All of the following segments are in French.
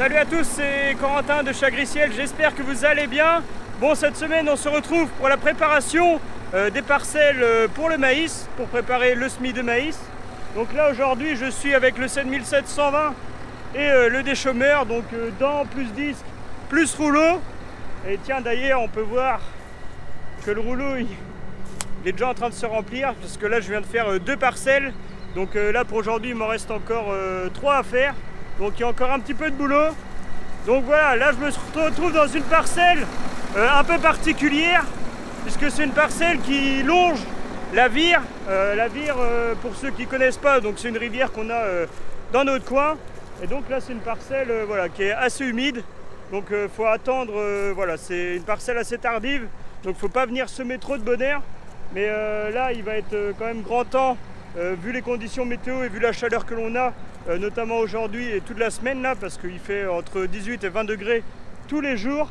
Salut à tous, c'est Corentin de Chagriciel, j'espère que vous allez bien. Bon, cette semaine on se retrouve pour la préparation des parcelles pour le maïs, pour préparer le semis de maïs. Donc là aujourd'hui je suis avec le 7720 et le déchômeur, donc dents plus disque plus rouleau. Et tiens, d'ailleurs on peut voir que le rouleau il est déjà en train de se remplir, parce que là je viens de faire 2 parcelles. Donc là pour aujourd'hui il m'en reste encore 3 à faire. Donc il y a encore un petit peu de boulot. Donc voilà, là je me retrouve dans une parcelle un peu particulière, puisque c'est une parcelle qui longe la Vire. La Vire, pour ceux qui ne connaissent pas, donc c'est une rivière qu'on a dans notre coin. Et donc là c'est une parcelle voilà, qui est assez humide. Donc il faut attendre, voilà, c'est une parcelle assez tardive. Donc il ne faut pas venir semer trop de bonheur. Mais là il va être quand même grand temps, vu les conditions météo et vu la chaleur que l'on a, notamment aujourd'hui et toute la semaine là, parce qu'il fait entre 18 et 20 degrés tous les jours.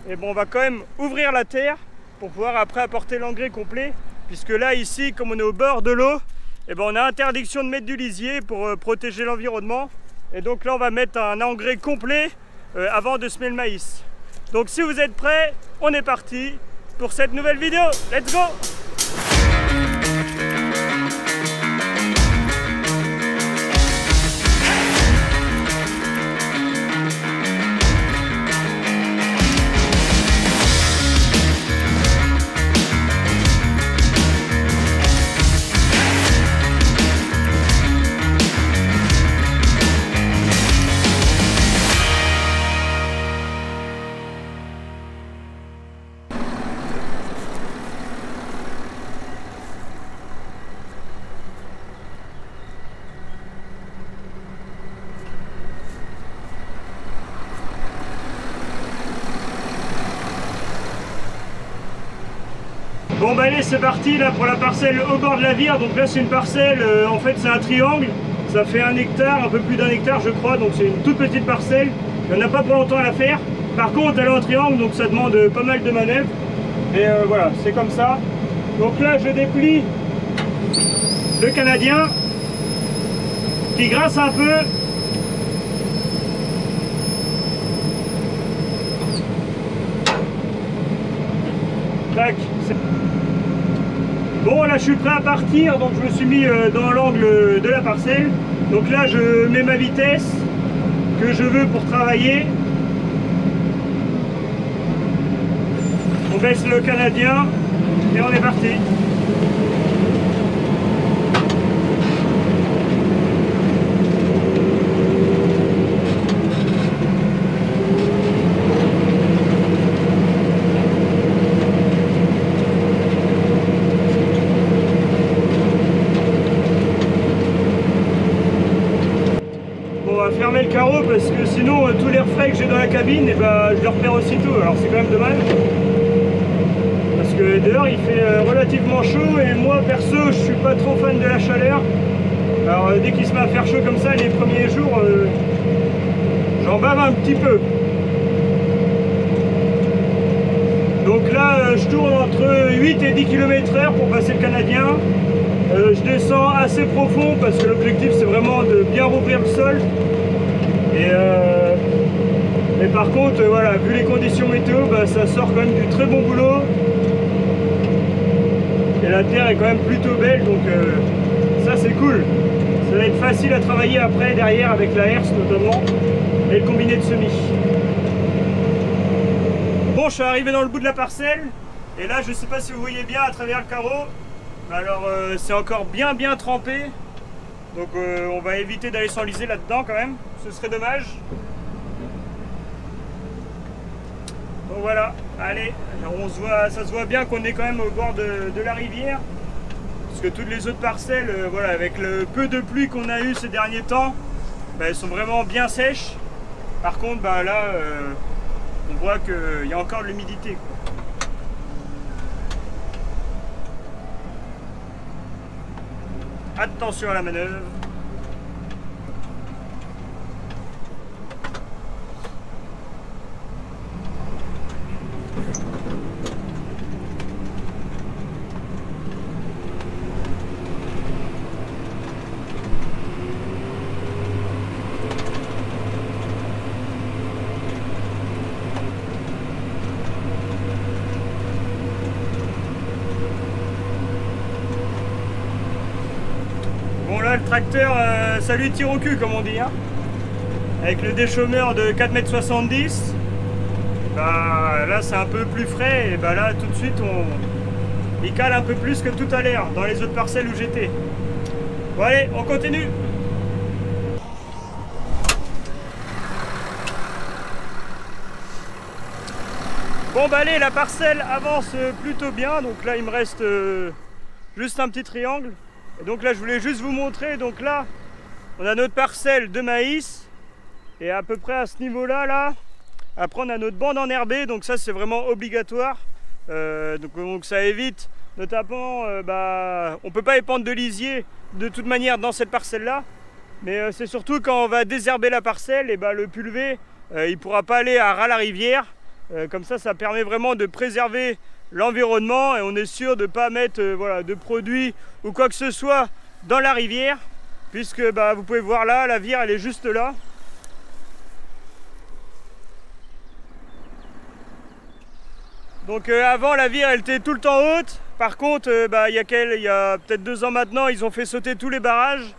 Et bon, on va quand même ouvrir la terre pour pouvoir après apporter l'engrais complet, puisque là ici, comme on est au bord de l'eau, et ben on a interdiction de mettre du lisier pour protéger l'environnement. Et donc là on va mettre un engrais complet avant de semer le maïs. Donc si vous êtes prêts, on est parti pour cette nouvelle vidéo. Let's go! Bon bah allez, c'est parti là pour la parcelle au bord de la Vire. Donc là c'est une parcelle, en fait c'est un triangle, ça fait 1 hectare, un peu plus d'1 hectare je crois, donc c'est une toute petite parcelle. Il n'y en a pas pour longtemps à la faire. Par contre elle est en triangle, donc ça demande pas mal de manœuvres. Et voilà, c'est comme ça. Donc là je déplie le Canadien qui grince un peu. Tac. Bon là je suis prêt à partir, donc je me suis mis dans l'angle de la parcelle. Donc là je mets ma vitesse que je veux pour travailler. On baisse le Canadien et on est parti. Fermer le carreau parce que sinon tout l'air frais que j'ai dans la cabine, et ben, je le repère aussitôt. Alors c'est quand même dommage parce que dehors il fait relativement chaud et moi perso je suis pas trop fan de la chaleur. Alors dès qu'il se met à faire chaud comme ça les premiers jours, j'en bave un petit peu. Donc là je tourne entre 8 et 10 km/h pour passer le Canadien. Je descends assez profond parce que l'objectif c'est vraiment de bien rouvrir le sol. Et par contre, voilà, vu les conditions météo, bah, ça sort quand même du très bon boulot. Et la terre est quand même plutôt belle, donc ça c'est cool. Ça va être facile à travailler après, derrière, avec la herse notamment, et le combiné de semis. Bon, je suis arrivé dans le bout de la parcelle, et là, je sais pas si vous voyez bien à travers le carreau, alors c'est encore bien trempé. Donc on va éviter d'aller s'enliser là-dedans quand même, ce serait dommage. Donc voilà, allez, on se voit, ça se voit bien qu'on est quand même au bord de la rivière. Parce que toutes les autres parcelles, voilà, avec le peu de pluie qu'on a eu ces derniers temps, bah, elles sont vraiment bien sèches. Par contre, bah, là, on voit qu'il y a encore de l'humidité. Attention à la manœuvre. là le tracteur, ça lui tire au cul comme on dit. Hein. Avec le déchaumeur de 4,70 m, bah, là c'est un peu plus frais et bah, là tout de suite il cale un peu plus que tout à l'heure dans les autres parcelles où j'étais. Bon allez, on continue. Bon bah allez, la parcelle avance plutôt bien, donc là il me reste juste un petit triangle. Et donc là je voulais juste vous montrer, donc là on a notre parcelle de maïs et à peu près à ce niveau là, après on a notre bande enherbée, donc ça c'est vraiment obligatoire. Donc ça évite notamment, on peut pas épandre de lisier de toute manière dans cette parcelle là, mais c'est surtout quand on va désherber la parcelle, et le pulvé il pourra pas aller à ras la rivière. Comme ça permet vraiment de préserver l'environnement et on est sûr de ne pas mettre voilà, de produits ou quoi que ce soit dans la rivière, puisque vous pouvez voir là, la rivière elle est juste là. Donc avant la rivière elle était tout le temps haute, par contre il y a peut-être 2 ans maintenant ils ont fait sauter tous les barrages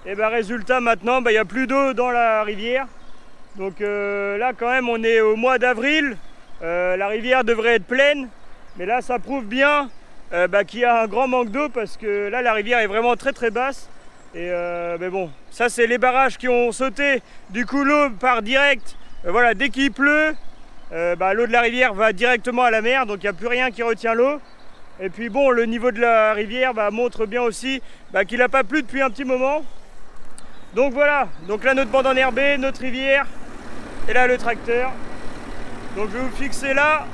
et résultat maintenant il n'y a plus d'eau dans la rivière. Donc là quand même on est au mois d'avril. La rivière devrait être pleine, mais là ça prouve bien qu'il y a un grand manque d'eau parce que là la rivière est vraiment très très basse. Et mais bon, ça c'est les barrages qui ont sauté. Du coup l'eau part direct, voilà, dès qu'il pleut, l'eau de la rivière va directement à la mer, donc il n'y a plus rien qui retient l'eau. Et puis bon, le niveau de la rivière montre bien aussi qu'il n'a pas plu depuis un petit moment. Donc voilà, donc là notre bande enherbée, notre rivière, et là le tracteur. Donc je vais vous fixer là,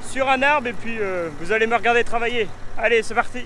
sur un arbre, et puis vous allez me regarder travailler. Allez, c'est parti!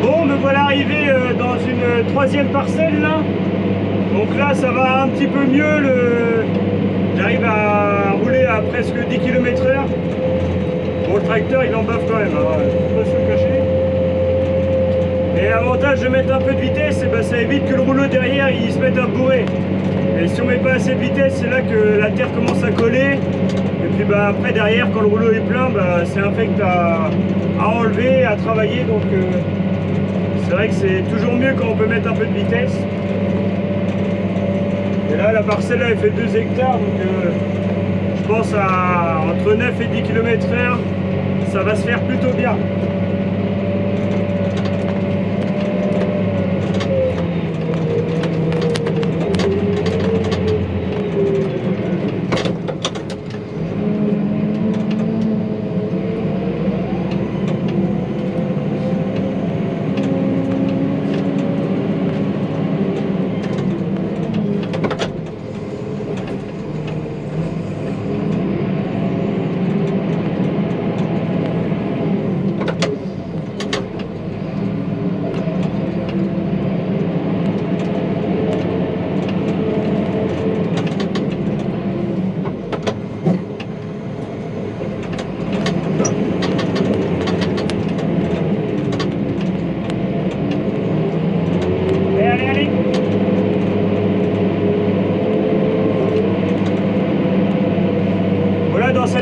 Bon, me voilà arrivé dans une 3e parcelle là. Donc là ça va un petit peu mieux, j'arrive à rouler à presque 10 km/h. Bon, le tracteur il en baffe quand même, hein, faut pas se le cacher. Et l'avantage de mettre un peu de vitesse, ça évite que le rouleau derrière il se mette à bourrer. Et si on met pas assez de vitesse, c'est là que la terre commence à coller. Et puis après derrière, quand le rouleau est plein, c'est infect à enlever, à travailler. Donc c'est vrai que c'est toujours mieux quand on peut mettre un peu de vitesse. Et là la parcelle là, elle fait 2 hectares, donc je pense à entre 9 et 10 km/h, ça va se faire plutôt bien.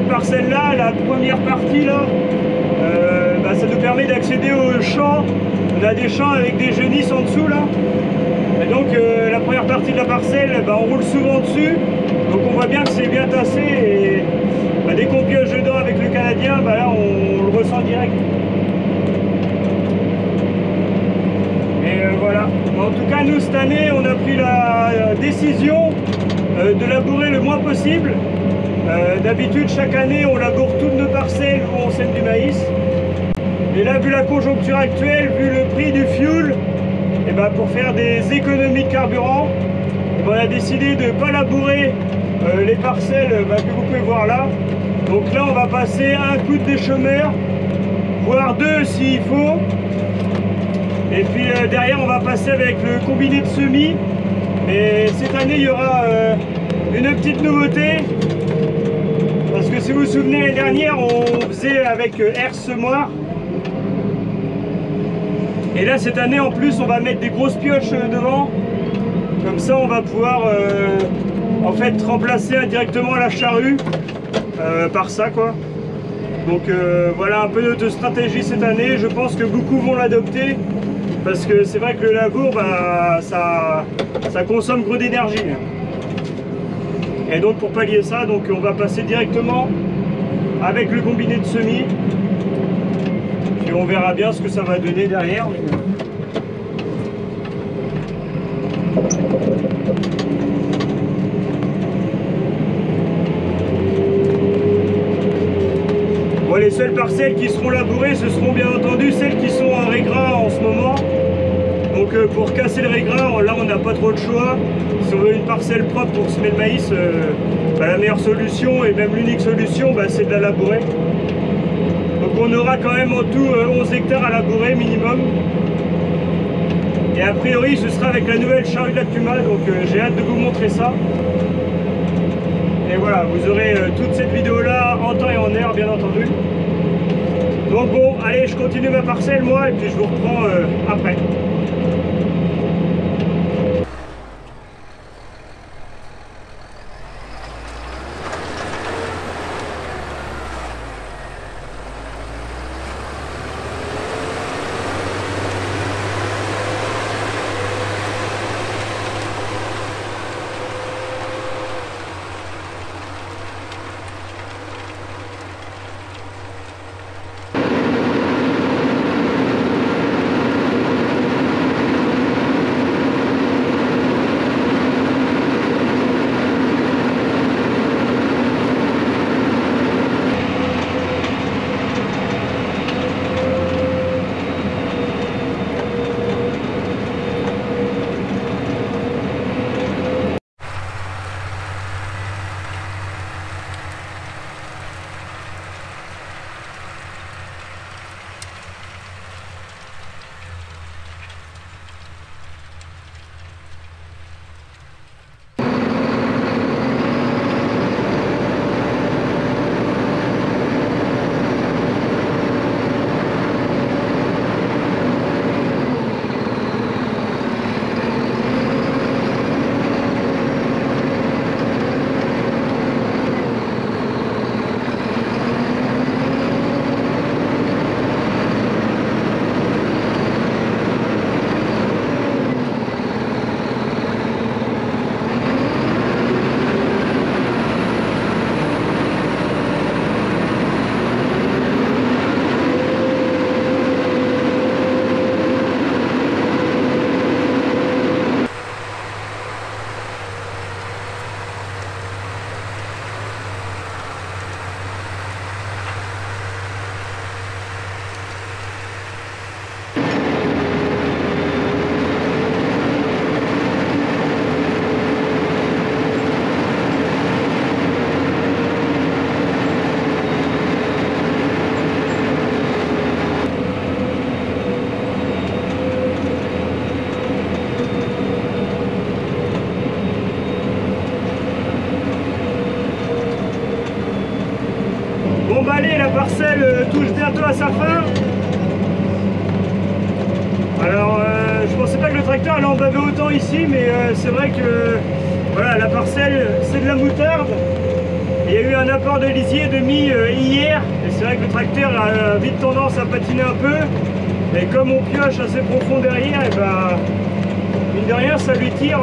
Parcelle-là, la première partie là, ça nous permet d'accéder aux champs. On a des champs avec des génisses en dessous là, et donc la première partie de la parcelle, on roule souvent dessus, donc on voit bien que c'est bien tassé et dès qu'on pioche dedans avec le Canadien, là on le ressent direct. Et voilà. En tout cas, nous, cette année, on a pris la décision de labourer le moins possible. D'habitude, chaque année, on laboure toutes nos parcelles où on sème du maïs. Et là, vu la conjoncture actuelle, vu le prix du fuel, et ben, pour faire des économies de carburant, on a décidé de ne pas labourer les parcelles que vous pouvez voir là. Donc là, on va passer un coup de déchômeur, voire deux s'il faut. Et puis derrière, on va passer avec le combiné de semis. Mais cette année, il y aura une petite nouveauté. Parce que si vous vous souvenez, l'année dernière, on faisait avec air semoir. Et là, cette année, en plus, on va mettre des grosses pioches devant. Comme ça, on va pouvoir en fait remplacer indirectement la charrue par ça, quoi. Donc voilà un peu notre stratégie cette année. Je pense que beaucoup vont l'adopter. Parce que c'est vrai que le labour, bah, ça consomme gros d'énergie. Et donc pour pallier ça, donc on va passer directement avec le combiné de semis. Puis on verra bien ce que ça va donner derrière. Bon, les seules parcelles qui seront labourées, ce seront bien entendu celles qui sont en régras en ce moment. Donc pour casser le régras, là on n'a pas trop de choix. Si on veut une parcelle propre pour semer le maïs, la meilleure solution et même l'unique solution, c'est de la labourer. Donc on aura quand même en tout 11 hectares à labourer minimum. Et a priori ce sera avec la nouvelle charrue de la Puma, donc j'ai hâte de vous montrer ça. Et voilà, vous aurez toute cette vidéo là en temps et en heure bien entendu. Donc bon, allez, je continue ma parcelle moi et puis je vous reprends après. parcelle touche bientôt à sa fin. Alors je pensais pas que le tracteur allait en baver autant ici, mais c'est vrai que voilà, la parcelle c'est de la moutarde. Il y a eu un apport de lisier de mie hier, et c'est vrai que le tracteur a vite tendance à patiner un peu. Et comme on pioche assez profond derrière, et bah, mine de rien ça lui tire,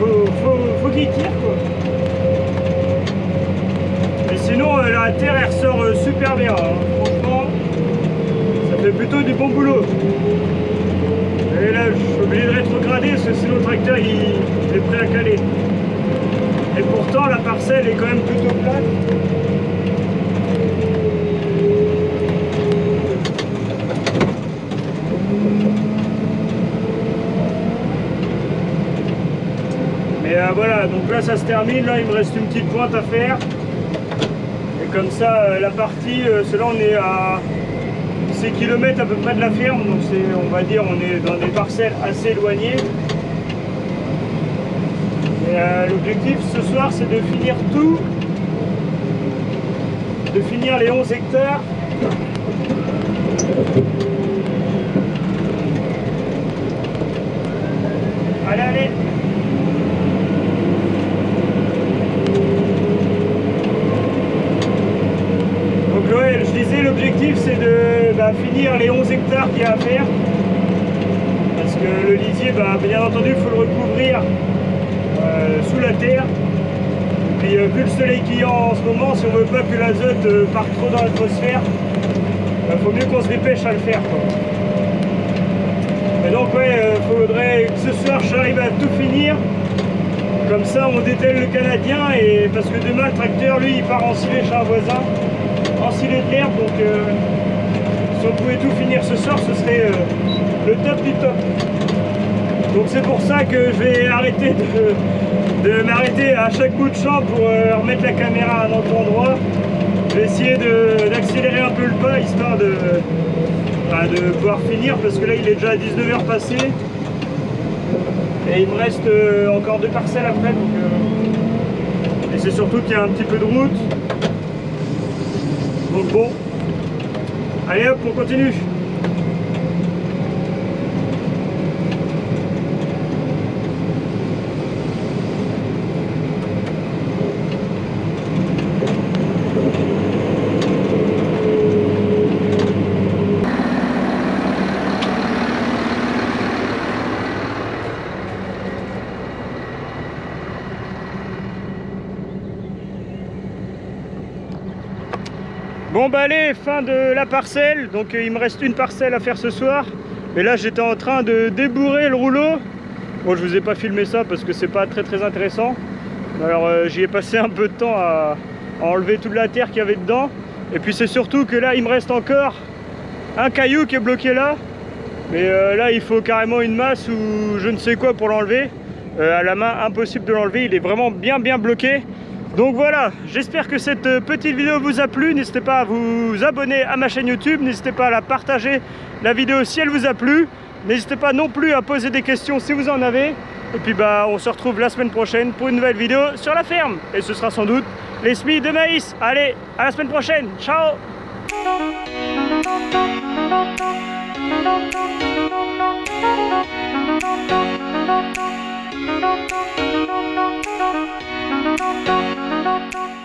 faut qu'il tire quoi. Mais sinon la terre elle ressort super bien, hein. Franchement ça fait plutôt du bon boulot. Et là je que sinon le tracteur il est prêt à caler. Et pourtant la parcelle est quand même plutôt plate. Mais voilà, donc là ça se termine, là il me reste une petite pointe à faire. Et comme ça la partie, celle-là on est à 6 km à peu près de la ferme, donc on va dire on est dans des parcelles assez éloignées. L'objectif ce soir c'est de finir tout, de finir les 11 hectares. Allez, allez. Donc ouais, je disais l'objectif c'est de finir les 11 hectares qu'il y a à faire. Parce que le lisier, bien entendu il faut le recouvrir sous la terre. Et puis vu le soleil qu'il y a en ce moment, si on veut pas que l'azote parte trop dans l'atmosphère, il faut mieux qu'on se dépêche à le faire, quoi. Et donc ouais, faudrait que ce soir j'arrive à tout finir. Comme ça on dételle le Canadien, et parce que demain le tracteur lui il part ensiler chez un voisin, ensiler de l'herbe, donc si on pouvait tout finir ce soir ce serait le top du top. Donc c'est pour ça que je vais arrêter de m'arrêter à chaque bout de champ pour remettre la caméra à un autre endroit. Je vais essayer d'accélérer un peu le pas histoire de pouvoir finir, parce que là il est déjà 19h passé et il me reste encore 2 parcelles après, donc, et c'est surtout qu'il y a un petit peu de route, donc bon, allez hop on continue. Bon bah allez, fin de la parcelle, donc il me reste une parcelle à faire ce soir. Et là j'étais en train de débourrer le rouleau. Bon, je vous ai pas filmé ça parce que c'est pas très intéressant. Alors j'y ai passé un peu de temps à enlever toute la terre qu'il y avait dedans. Et puis c'est surtout que là il me reste encore un caillou qui est bloqué là. Mais là il faut carrément une masse ou je ne sais quoi pour l'enlever. À la main impossible de l'enlever, il est vraiment bien bloqué. Donc voilà, j'espère que cette petite vidéo vous a plu. N'hésitez pas à vous abonner à ma chaîne YouTube, n'hésitez pas à la partager la vidéo si elle vous a plu. N'hésitez pas non plus à poser des questions si vous en avez. Et puis on se retrouve la semaine prochaine pour une nouvelle vidéo sur la ferme. Et ce sera sans doute les semis de maïs. Allez, à la semaine prochaine, ciao. Thank you.